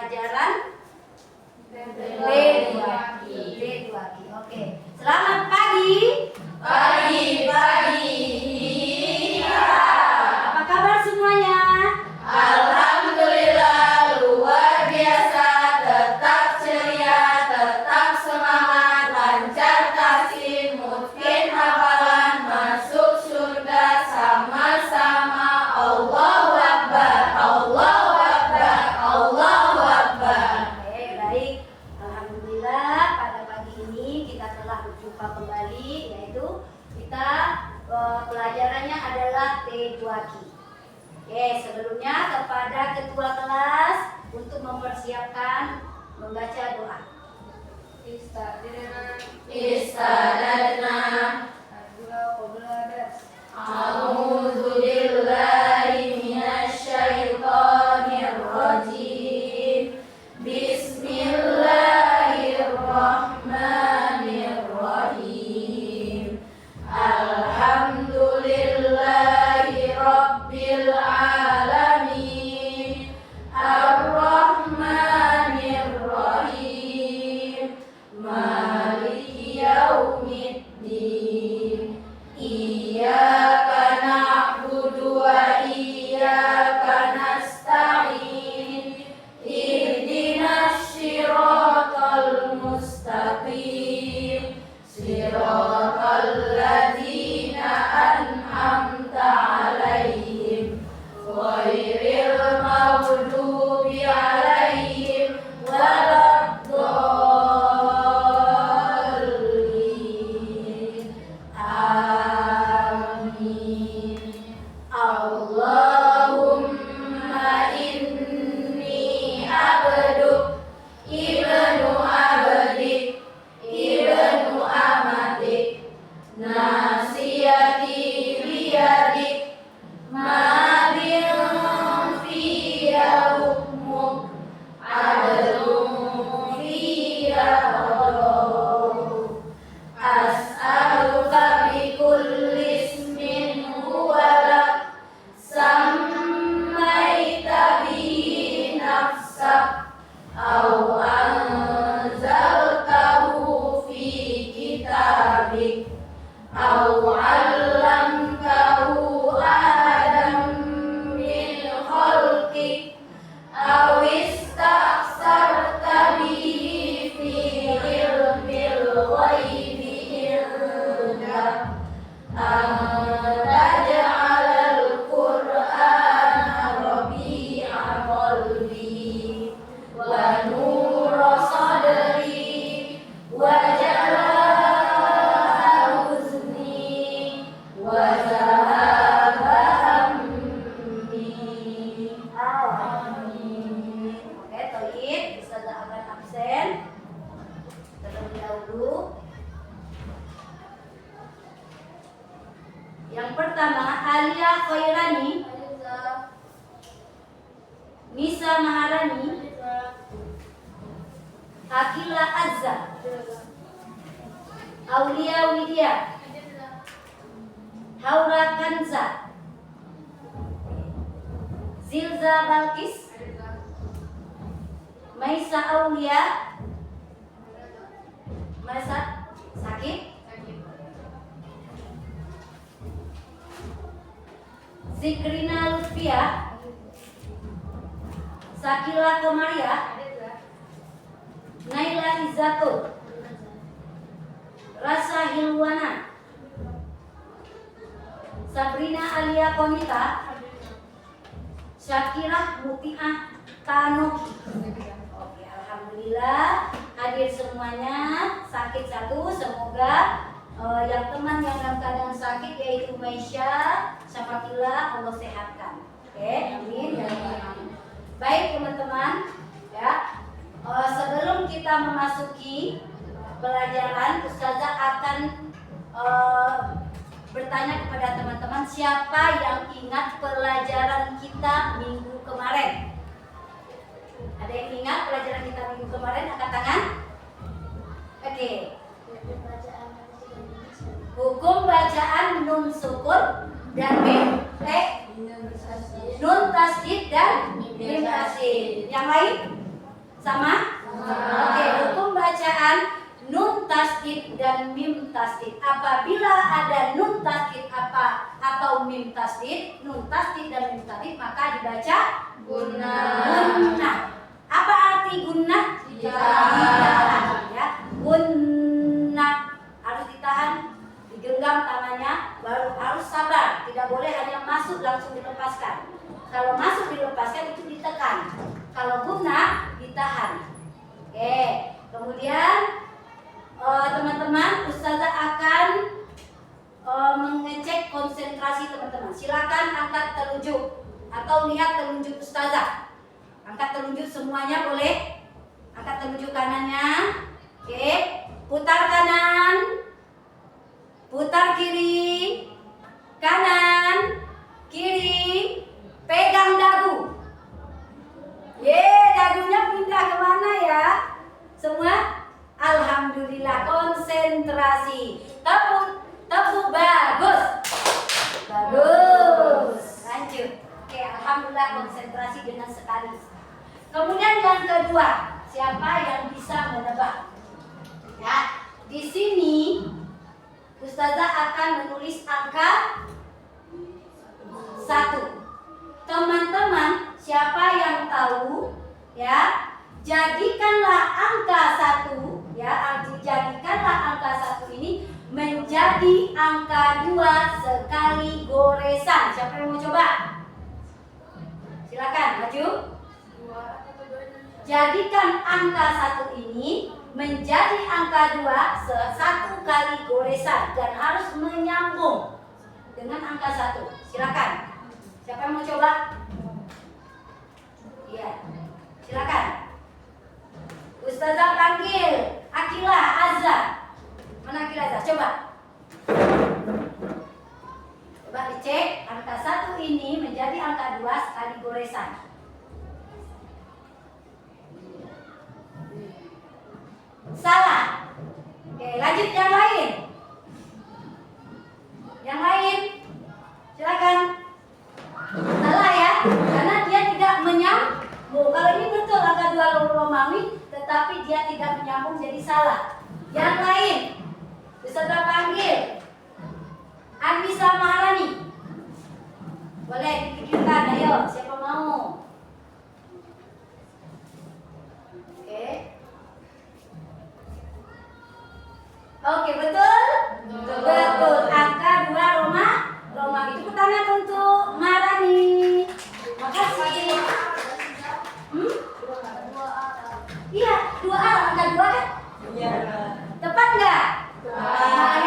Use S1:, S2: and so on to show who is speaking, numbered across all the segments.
S1: pelajaran D2Q. Oke. Selamat pagi.
S2: Pagi.
S1: Apa kabar semuanya?
S2: Alhamdulillah luar biasa, tetap ceria, tetap semangat, lancar tahsin, mungkin hafalan, masuk surga sama-sama. Allahu Akbar, Allahu Akbar, Allahu Akbar.
S1: Oke, baik. Alhamdulillah pada pagi ini kita telah berjumpa kembali, yaitu kita pelajarannya adalah T2Q. Oke, sebelumnya kepada ketua kelas untuk mempersiapkan membaca doa.
S2: Istadadna A'udzu billahi minasyaitonir rajim. Bismillahirrahmanirrahim. Alhamdulillahi rabbil alamin. Ar-Rahmanir-Rahim. Maliki yaumiddin. Iyyaka na'budu wa iyyaka nasta'in. Ihdinas siratal mustaqim. Siratal ladzina an'amta 'alaihim ghairil maghdubi 'alaihim waladdallin. Amin. Allahumma inni abduk ibnu abdik ibnu amatik nasiyati biyadik madin fiya hukmuk adlun fiya qada'uk. As'aluka bikulli ismin huwa lak sammaita bihi nafsak aw anzaltahu fi kitabik aw 'allamtahu ahadan min khalqik aw ista'sarta bihi fi ilmil ghaibi indak an taj'alal qur'ana rabi'a qalbi wa nura sadri wa jalaa huzni wa zahaba hammi. Amin.
S1: Oke, Toib, Ustazah akan absen terlebih dahulu. Yang pertama, Alia Khairani, Nisa Maharani, Akila Azza, Aulia Widya, Haura Kanza, Zilza Balkis, Maisa Aulia, Maisa Sakit, Zikrina Lutfia, Sakila Komaria, Naila Izzatul, Rasa Hilwana, Sabrina Alia Komita, Syakirah Mutiah Tanoki. Oke, alhamdulillah hadir semuanya. Sakit satu, semoga yang teman yang dalam keadaan sakit yaitu Maisha, Syafaqillah, Allah sehatkan. Oke, amin ya rabbal alamin. Baik teman-teman, ya. Sebelum kita memasuki pelajaran, Ustazah akan bertanya kepada teman-teman siapa yang ingat pelajaran kita minggu kemarin. Ada yang ingat pelajaran kita minggu kemarin? Angkat tangan. Oke. Hukum bacaan nun sukun dan mim nun tasdid dan mim tasdid. Yang lain? Sama? Oke, hukum bacaan nun tasdid dan mim tasdid. Apabila ada nun tasdid atau mim tasdid, nun tasdid dan mim tasdid, maka dibaca gunnah. Apa arti gunnah? Ditahan. Ya, gunnah harus ditahan, digenggam tangannya, baru harus sabar. Tidak boleh hanya masuk langsung dilepaskan. Kalau masuk dilepaskan itu ditekan. Kalau gunnah ditahan. Oke, kemudian teman-teman, ustazah akan mengecek konsentrasi teman-teman. Silakan angkat telunjuk atau lihat telunjuk ustazah. Angkat telunjuk semuanya boleh. Angkat telunjuk kanannya. Oke, putar kanan, putar kiri, kanan, kiri, pegang dagu. Dagunya pindah kemana ya? Semua? Alhamdulillah, konsentrasi. Tepuk bagus. Bagus. Lanjut. Oke, alhamdulillah konsentrasi dengan sekali. Kemudian yang kedua, siapa yang bisa menebak? Ya, di sini ustazah akan menulis angka 1. Teman-teman, siapa yang tahu? Ya, jadikanlah angka 1, ya, jadikanlah angka 1 ini menjadi angka 2 sekali goresan. Siapa yang mau coba? Silakan maju. Jadikan angka 1 ini menjadi angka 2 1 kali goresan dan harus menyambung dengan angka 1. Silakan. Siapa yang mau coba? Iya. Silakan. Ustazah panggil Akila Azza. Mana Akila Azza? Coba. Coba dicek angka 1 ini menjadi angka 2 sekali goresan. Salah. Oke, lanjut yang lain. Yang lain. Silakan. Salah ya, karena dia tidak menyambung. Kalau ini betul angka 2 Romawi, tetapi dia tidak menyambung jadi salah. Yang lain, ustazah panggil Anissa Maharani. Boleh dipikirkan, ayo siapa mau? Oke. Oke, betul? Betul. Angka 2 Romawi. Tepuk tangan untuk Marani. Makasih. Iya, 2A, angka 2 kan? Iya. Tepat nggak?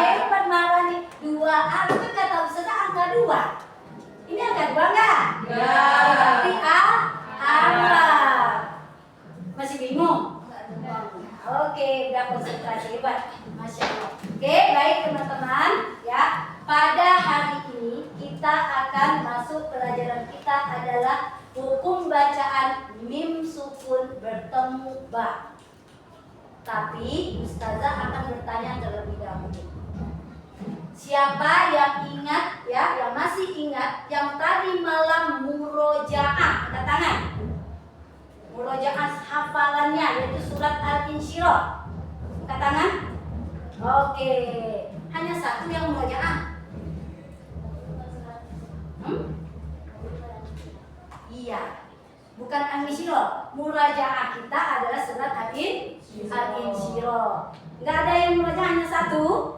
S1: Hebat Marani. 2A itu kata ustazah angka 2. Ini angka 2 nggak? Iya. Berarti A. Masih bingung? Oke, udah konsentrasi, hebat. Masya Allah. Oke, baik teman-teman, ya. Pada hari ini kita akan masuk pelajaran kita adalah hukum bacaan mim sukun bertemu ba. Tapi ustazah akan bertanya terlebih dahulu. Siapa yang ingat, ya, yang masih ingat yang tadi malam murojaah? Angkat tangan. Murojaah hafalannya yaitu surat Al-Insyirah. Angkat tangan. Oke, hanya satu yang murojaah. Iya, bukan Al-Insyirah. Murajaah kita adalah surat Al-Insyirah. Nggak ada yang murajaah, hanya satu.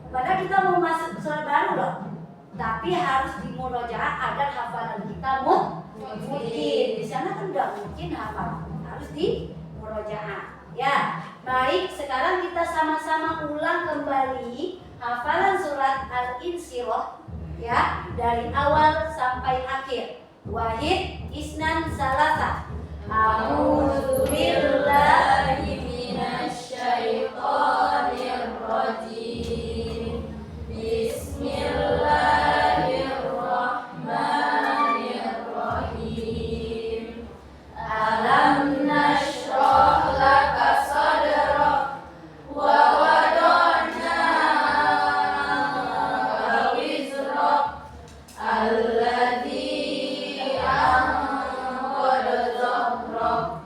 S1: Padahal kita mau masuk surat baru loh. Tapi harus dimurajaah agar hafalan kita mungkin. Di sana kan nggak mungkin hafal, harus dimurajaah. Ya, baik. Sekarang kita sama-sama ulang kembali hafalan surat Al-Insyirah, ya, dari awal sampai akhir. Wahid, isnan, salasa. A'udzu billahi minasyaitonir rajim. Bismillahirrahmanirrahim. Alam nashrah laka sadrak wa wada'na wizrak alladzi anqadha dhahrak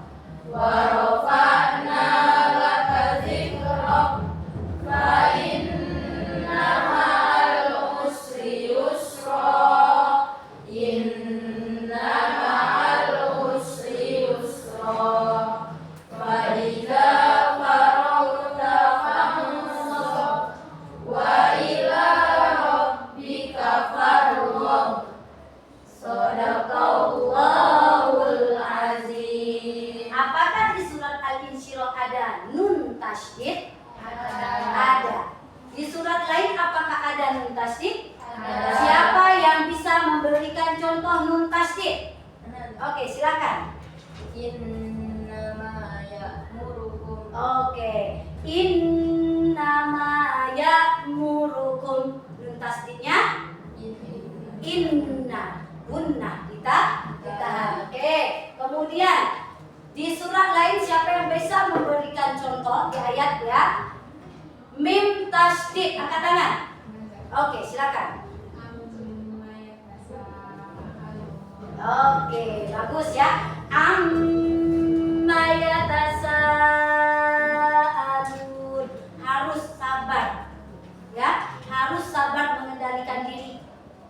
S2: فإذا فرغت فانصب وإلى ربك فارغب صدق Allahul Azim.
S1: Apakah di surat Al-Insyirah ada nun tasydid? Ada. Di surat lain apakah ada nun tasydid? Siapa yang bisa memberikan contoh nun tasydid? Oke, silakan.
S2: Innama ya'murukum.
S1: Oke. Innama ya'murukum. Nun tasydidnya inna. Gunnah kita ditahan. Oke. Kemudian di surat lain siapa yang bisa memberikan contoh di ayat ya? Mim tasydid, angkat tangan. Oke, silakan. Oke, bagus ya. Amma yatasaalun. Harus sabar. Ya, harus sabar mengendalikan diri.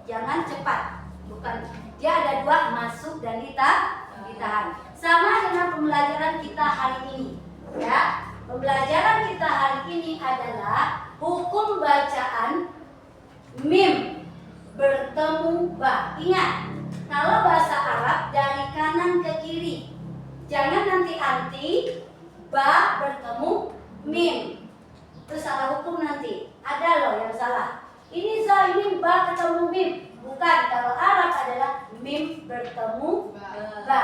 S1: Jangan cepat. Bukan, dia ada dua, masuk dan ditahan. Sama dengan pembelajaran kita hari ini. Ya, pembelajaran kita hari ini adalah hukum bacaan mim bertemu ba. Ingat, kalau bahasa Arab dari kanan ke kiri. Jangan nanti ba bertemu mim. Itu salah hukum nanti. Ada loh yang salah. Ini za, ini ba ketemu mim. Bukan, kalau Arab adalah mim bertemu ba.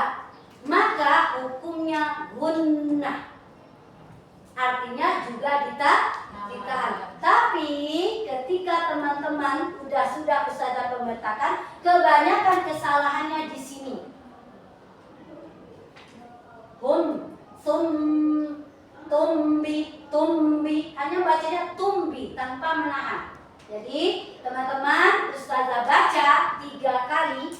S1: Maka hukumnya gunnah. Artinya juga ditahan. Tapi ketika teman-teman sudah Ustazah pemetakan, kebanyakan kesalahannya di sini. Tumbi, hanya bacanya tumbi tanpa menahan. Jadi teman-teman Ustazah baca 3 kali,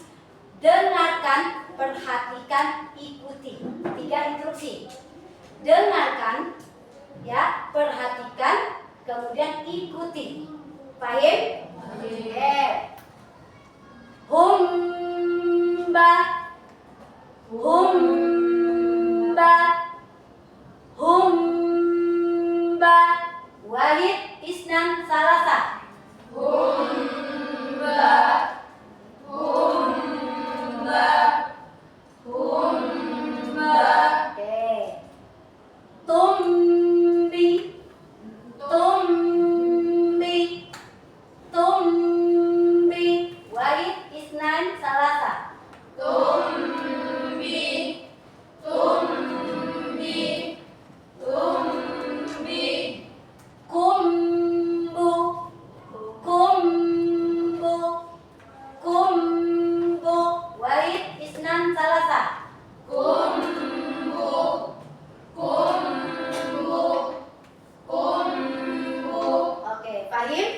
S1: dengarkan, perhatikan, ikuti. 3 instruksi. Dengarkan, ya, perhatikan, kemudian ikuti. Paham? Humba, wahid, isnan, salasa. Oke. Tumbi, wahid, isnan, salasa. Kumbu, wahid, isnan, salasa. Oke, paham?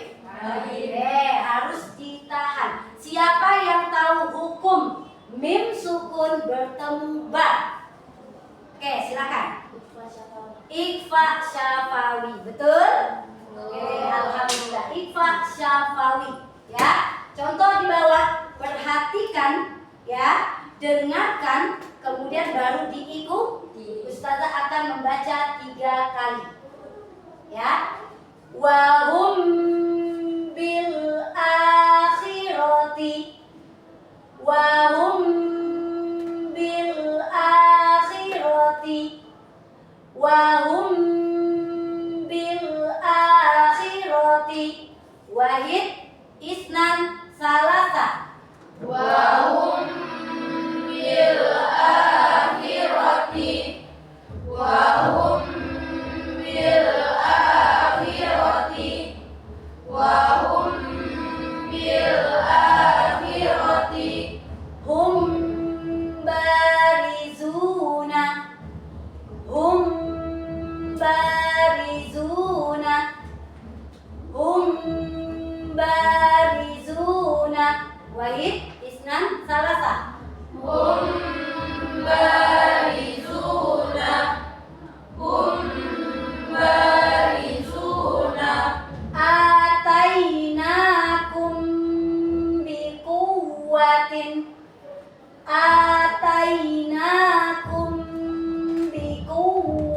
S1: Harus ditahan. Siapa yang tahu hukum mim sukun bertemu ba? Oke, silakan. Ikhfa syafawi, betul? Oke, alhamdulillah. Ikhfa syafawi, ya. Contoh di bawah, perhatikan, ya, dengarkan, kemudian baru diikuti. Ustazah akan membaca 3 kali, ya. Wahum bil akhirati, wahum bil akhirati, wahum bil akhirati, wahid, isnan, salasa.
S2: Wahum bil akhirati, wahum bil akhirati, wahum bil akhirati,
S1: Hum barizuna, hum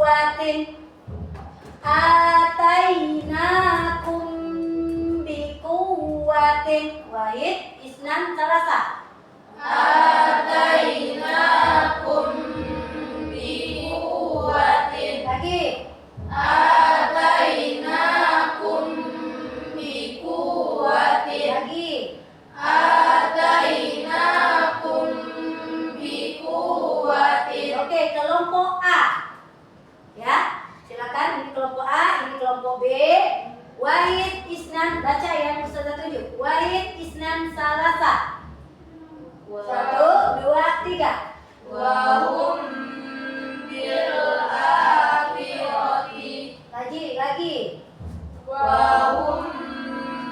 S1: bikuwatin. Atainakum bikuwatin. Wahid, isnan, salasa.
S2: Atainakum biquwwatin.
S1: Lagi.
S2: Atainakum biquwwatin.
S1: Lagi.
S2: Atainakum biquwwatin.
S1: Oke, kelompok A. Ya, silakan ini kelompok A, ini kelompok B. Wahid, isnan, baca yang Ustazah tunjuk. Wahid, isnan, salasa. 1, 2, 3.
S2: Wa hum bil akhirati.
S1: Lagi.
S2: Wa hum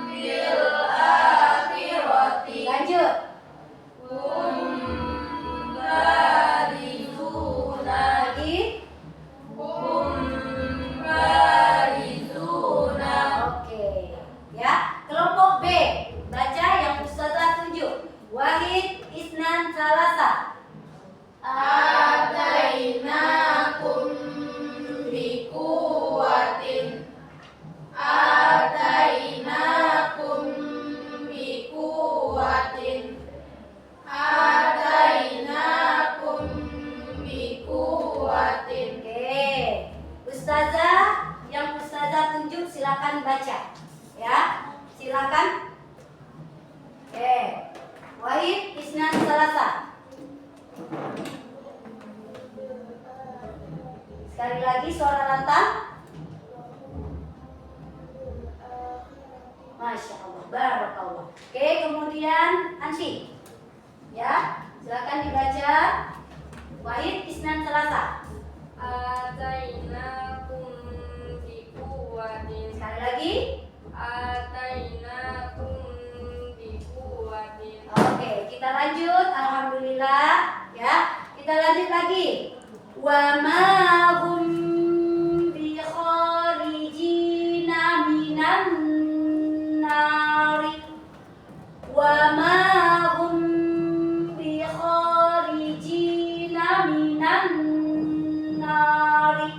S2: bil akhirati.
S1: Lanjut.
S2: Hum barizuna.
S1: Lagi.
S2: Hum barizuna.
S1: Oke. Ya, kelompok B. Baca yang Ustazah tunjuk. Wahid, isnan, salasa.
S2: Atainakum biquwwatin. Atainakum biquwwatin. Atainakum biquwwatin.
S1: Oke. Ustazah, yang Ustazah tunjuk silakan baca. Ya, silakan. Oke. Wahid, isnan, salasa. Sekali lagi suara lantang. Masya Allah, barakallah. Oke, kemudian Ansi. Ya, silakan dibaca. Wahid, isnan, salasa.
S2: Atainakum biquwwatin.
S1: Sekali lagi.
S2: Atainakum biquwwatin.
S1: Oke, kita lanjut. Alhamdulillah. Ya, kita lanjut lagi. Wa ma hum bi kharijina minan nari. Wa ma hum bi kharijina minan nari.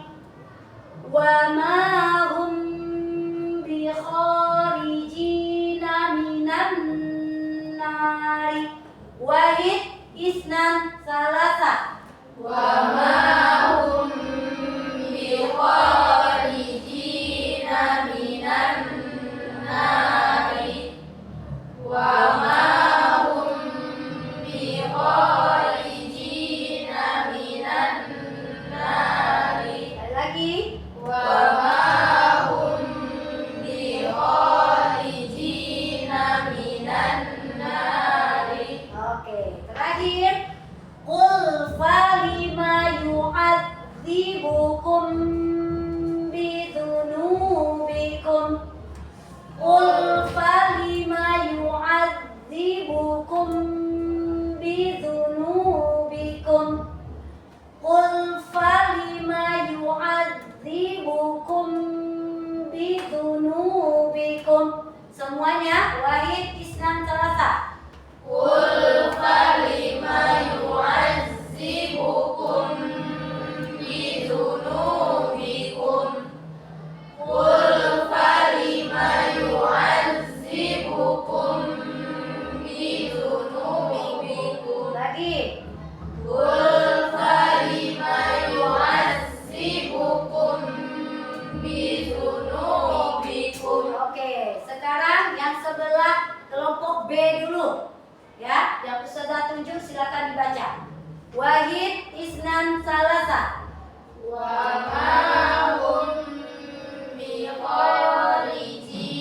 S1: Wa ma hum bi kharijina minan nari. Wahid, isnan, salasa.
S2: Wa ma hum bi kharijina minan nari. Wa ma hum bi kharijina minan nari.
S1: Sekali lagi.
S2: Wa ma hum bi kharijina minan nari.
S1: Oke, terakhir. Qul falima yu'adzibukum bidzunubikum. Qul falima yu'adzibukum bidzunubikum. Qul falima yu'adzibukum bidzunubikum. Semuanya wahid, isnan, salasa.
S2: Qul falima yu'adzibukum bidzunubikum. Qul falima yu'adzibukum bidzunubikum.
S1: Lagi.
S2: Qul falima yu'adzibukum bidzunubikum.
S1: Oke, sekarang yang sebelah kelompok B dulu. Ya, yang Ustazah tunjuk silakan dibaca. Wahid, isnan, salasa.
S2: Wa ma hum bi kharijina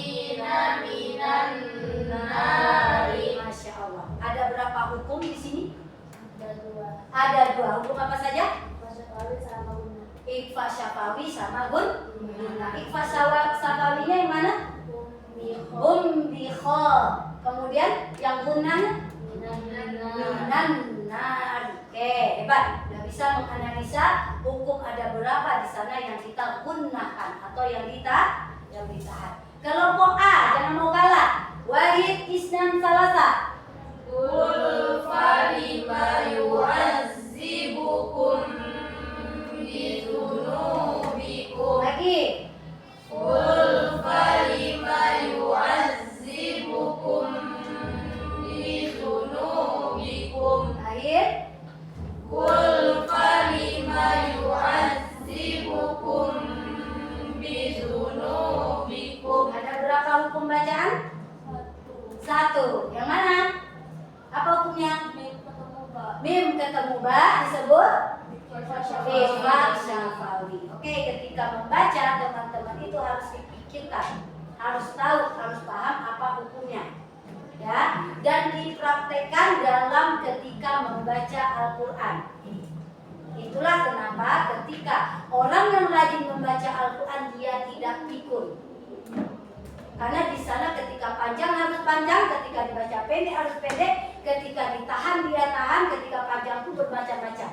S2: minan nari.
S1: Masya Allah. Ada berapa hukum di sini?
S2: Ada dua.
S1: Ada 2 hukum apa saja?
S2: Syafawi sama guna.
S1: Ikhfa syafawi sama gun. Nah, ikhfa syafawinya yang mana? Bi kha. Kemudian yang gunanya minan nar. Oke, hebat. Udah bisa menganalisa hukum ada berapa di sana yang kita gunakan atau yang ditahan. Kelompok A, jangan mau kalah. Wahid, isnan, salasa.
S2: Qul falima yu'adzibukum bidzunubikum.
S1: 1. Yang mana? Apa hukumnya?
S2: Mim ketemu ba.
S1: Mim ketemu ba disebut infak syafawi. Oke, ketika membaca teman-teman itu harus dipikirkan, harus tahu, harus paham apa hukumnya. Ya, dan dipraktekkan dalam ketika membaca Al-Qur'an. Itulah kenapa ketika orang yang rajin membaca Al-Qur'an dia tidak pikun. Karena di sana ketika panjang harus panjang, ketika dibaca pendek harus pendek, ketika ditahan dia tahan, ketika panjang itu bermacam-macam.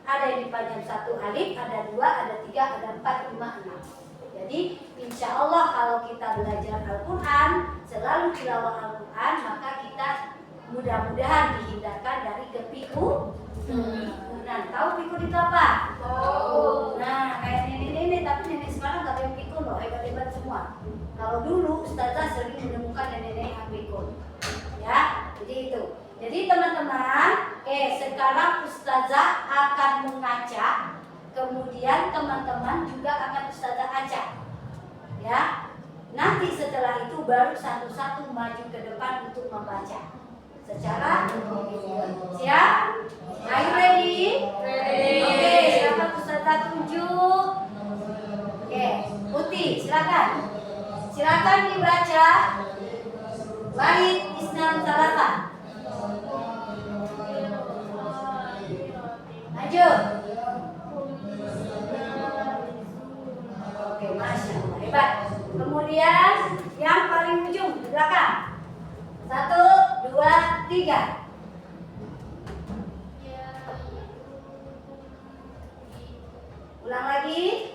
S1: Ada yang dipanjang 1 alif, ada 2, ada 3, ada 4, 5, 6. Jadi insya Allah kalau kita belajar Al-Quran, selalu tilawah Al-Quran, maka kita mudah-mudahan dihindarkan dari kepikunan. Tahu pikun itu apa?
S2: Tahu.
S1: Nah, kayak nenek-nenek, tapi nenek sekarang gak ada yang pikun loh, hebat-hebat semua. Kalau dulu Ustazah sering menemukan nenek-nenek yang pikun. Ya, jadi itu. Jadi teman-teman, sekarang Ustazah akan mengacak, kemudian teman-teman juga akan Ustazah acak. Ya, nanti setelah itu baru satu-satu maju ke depan untuk membaca. Secara siap? Are you ready? Oke, siapa Ustazah tunjuk? Oke, Putih, silakan. Silakan dibaca. Wahid Isnan Salata. Maju. Oke, masya Allah, hebat. Kemudian yang paling ujung di belakang. 1, 2, 3. Ulang lagi.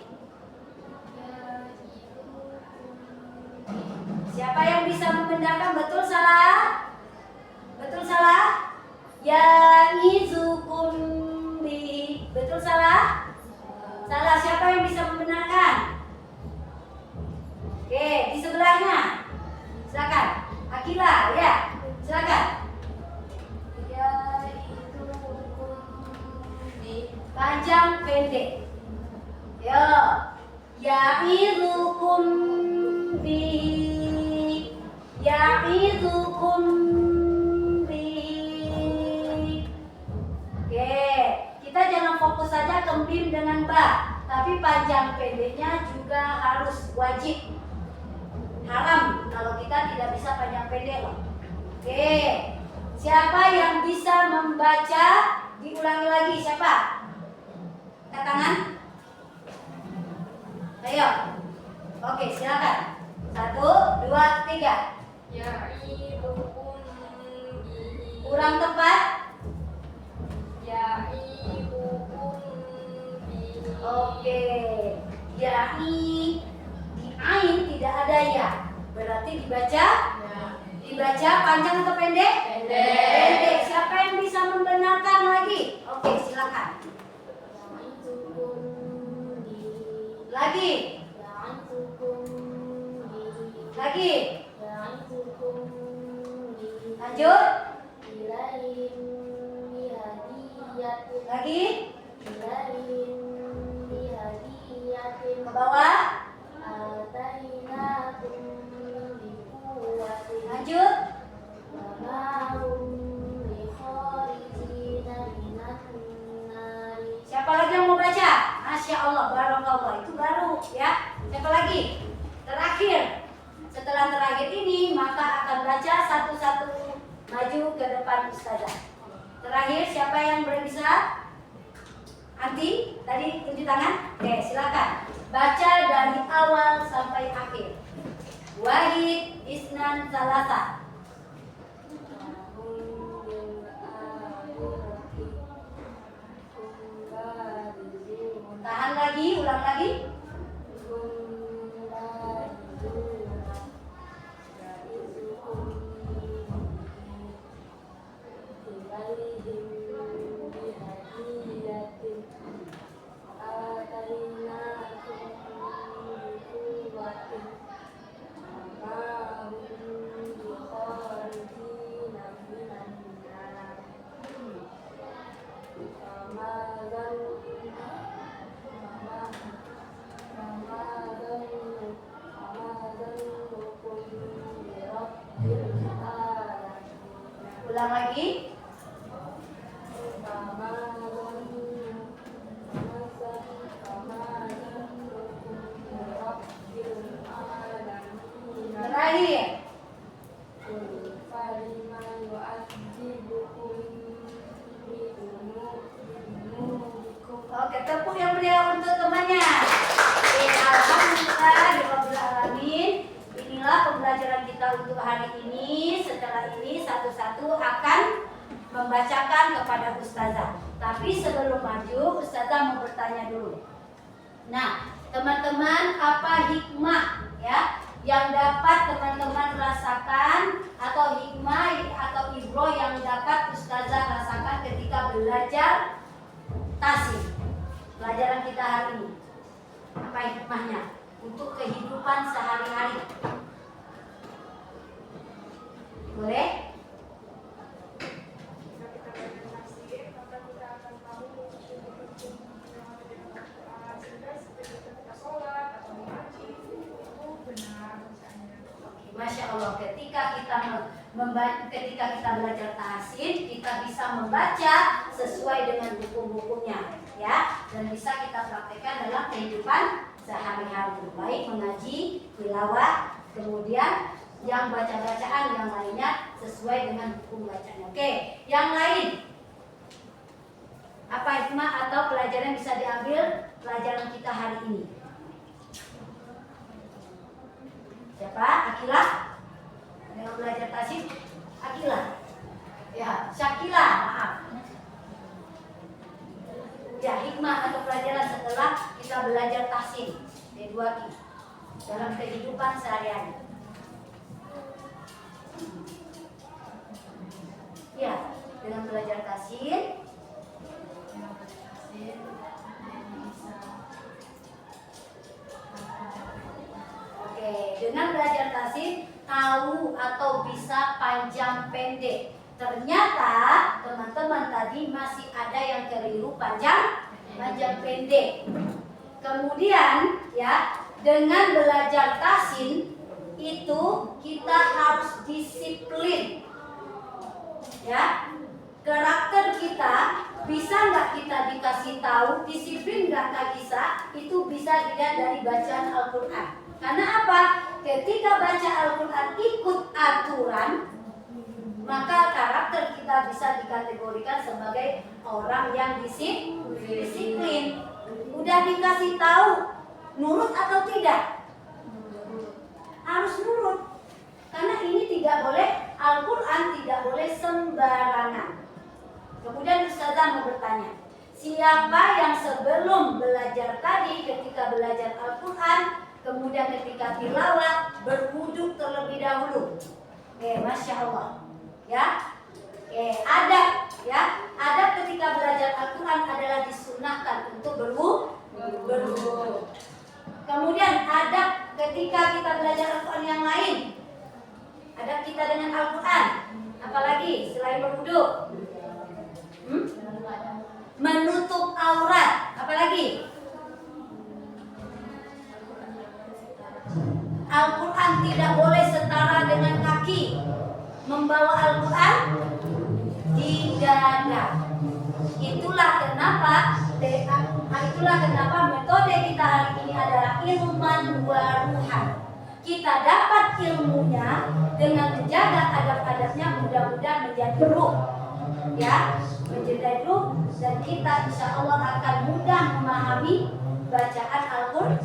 S1: Siapa yang bisa membedakan betul salah? Betul salah? Ya'izukum bi. Betul salah? Salah. Siapa yang bisa membenarkan? Oke, di sebelahnya. Silakan. Akila, ya. Silakan. Panjang pendek. Yo. Ya'izukum bi. Ya'izukum bi. Oke, kita jangan fokus saja ke mim dengan ba, tapi panjang pendeknya juga harus wajib. Haram kalau kita tidak bisa panjang pendek loh. Oke, siapa yang bisa membaca? Diulangi lagi, siapa? Angkat tangan. Ayo. Oke, silakan. 1, 2, 3.
S2: Ya'idukum bi.
S1: Kurang tepat.
S2: Ya'idukum bi.
S1: Oke. Ya'i di ain tidak ada ya. Berarti dibaca panjang atau pendek? Pendek. Siapa yang bisa membenarkan lagi? Oke, silakan.
S2: Ya'idukum bi.
S1: Lagi.
S2: Ya'idukum bi.
S1: Lagi.
S2: Ya'idukum bi.
S1: Lanjut.
S2: Ilaihim bihadiyatin.
S1: Lagi.
S2: Ilaihim bihadiyatin.
S1: Ke bawah.
S2: Atainakum biquwwatin.
S1: Lanjut.
S2: Wamahum bikharijina minan nari.
S1: Siapa lagi yang mau baca? Masya Allah, barakallah. Itu baru ya. Siapa lagi? Terakhir. Setelah terakhir ini maka akan baca satu-satu maju ke depan Ustazah. Terakhir siapa yang bisa? Anti, tadi tunjuk tangan. Oke, silakan. Baca dari awal sampai akhir. Wahid Isnan Salasa. Tahan lagi, ulang lagi. membacakan kepada ustazah. Tapi sebelum maju, ustazah mau bertanya dulu. Nah, teman-teman, apa hikmah ya yang dapat teman-teman rasakan, atau hikmah atau ibroh yang dapat ustazah rasakan ketika belajar tasih? Pelajaran kita hari ini, apa hikmahnya untuk kehidupan sehari-hari? Boleh? Masya Allah, ketika kita belajar tahsin, kita bisa membaca sesuai dengan buku-bukunya, ya, dan bisa kita praktekkan dalam kehidupan sehari-hari, baik mengaji, tilawah, kemudian yang baca-bacaan yang lainnya sesuai dengan buku bacanya. Oke, yang lain, apa hikmah atau pelajaran yang bisa diambil pelajaran kita hari ini? Siapa? Akila? Yang belajar tasik? Akila? Ya, Syakila, maaf. Ya, hikmah atau pelajaran setelah kita belajar tasik D2Q dalam kehidupan sehari-hari. Ya, dengan belajar tasik dengan belajar tasik tahu atau bisa panjang pendek. Ternyata teman-teman tadi masih ada yang keliru panjang pendek. Kemudian ya, dengan belajar tasik itu kita harus disiplin. Ya, karakter kita bisa nggak kita dikasih tahu, disiplin nggak bisa, itu bisa dilihat dari bacaan Al-Quran. Karena apa? Ketika baca Al-Quran ikut aturan, maka karakter kita bisa dikategorikan sebagai orang yang disiplin. Udah dikasih tahu, nurut atau tidak? Harus nurut. Karena ini tidak boleh, Al-Quran tidak boleh sembarangan. Kemudian ustazah mau bertanya, siapa yang sebelum belajar tadi ketika belajar Al-Quran, kemudian ketika tilawah berwudu terlebih dahulu? Masya Allah. Ya, adab ya, adab ketika belajar Al-Quran adalah disunahkan untuk berwudu. Kemudian adab ketika kita belajar Al-Quran yang lain, adab kita dengan Al-Quran, apalagi selain berwudu? Menutup aurat, apalagi? Al-Quran tidak boleh setara dengan kaki. Membawa Al-Quran di dada. Itulah kenapa metode kita hari ini adalah ilman waruhan. Kita dapat ilmunya dengan menjaga adab-adabnya, mudah-mudahan menjadi ruh. Ya, menjadi ruh, dan kita insya Allah akan mudah memahami bacaan Al-Quran.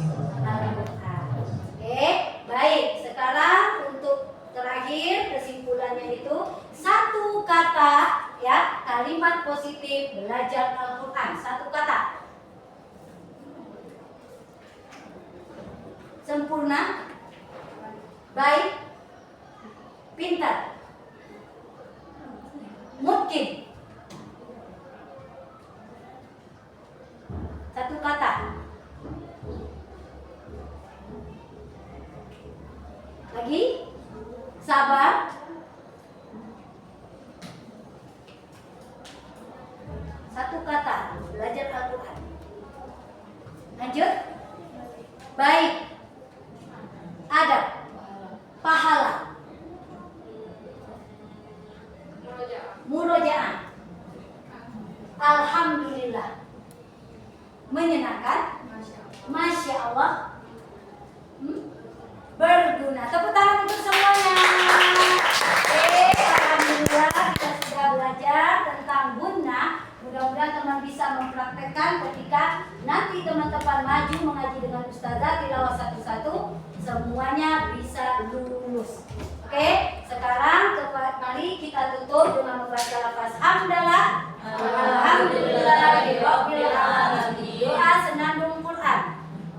S1: Oke, baik. Sekarang untuk terakhir kesimpulannya itu satu kata ya, kalimat positif belajar Al-Quran. Satu kata. Sempurna, baik, pintar, mungkin. Satu kata. Lagi, sabar, satu kata belajar Al-Quran. Lanjut, baik, adab, pahala, murojaah, alhamdulillah, menyenangkan, masya Allah, berguna. Tepuk tangan untuk semuanya. Alhamdulillah kita sudah belajar tentang guna. Mudah-mudahan teman bisa mempraktekkan ketika nanti teman-teman maju mengaji dengan ustazah tilawah satu-satu, semuanya bisa lulus. Oke, sekarang Mari kita tutup dengan membaca lafaz hamdalah. Alhamdulillahirabbil alamin. Doa senandung Quran.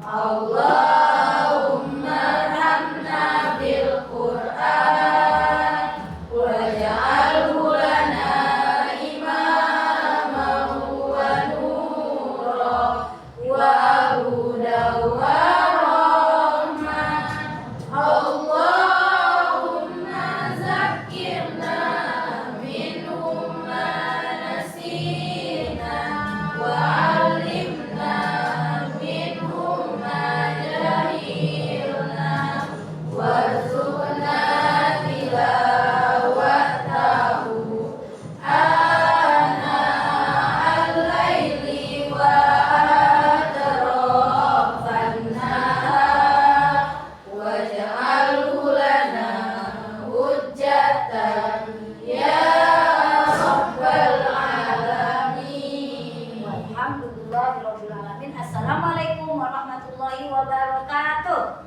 S1: Allahumma arhamna bil Quran waj'alhu lana imaman wa nuran wa hudan wa rahmah. Allahumma zakkirna minhu ma nasina wa 'allimna minhu ma jahilna warzuqna tilawatahu ana al-laili wa atrafan nahar waj'alhu lana hujjatan ya rabbal alamin. Walhamdulillahirabbil alamin. Assalamualaikum warahmatullahi wabarakatuh.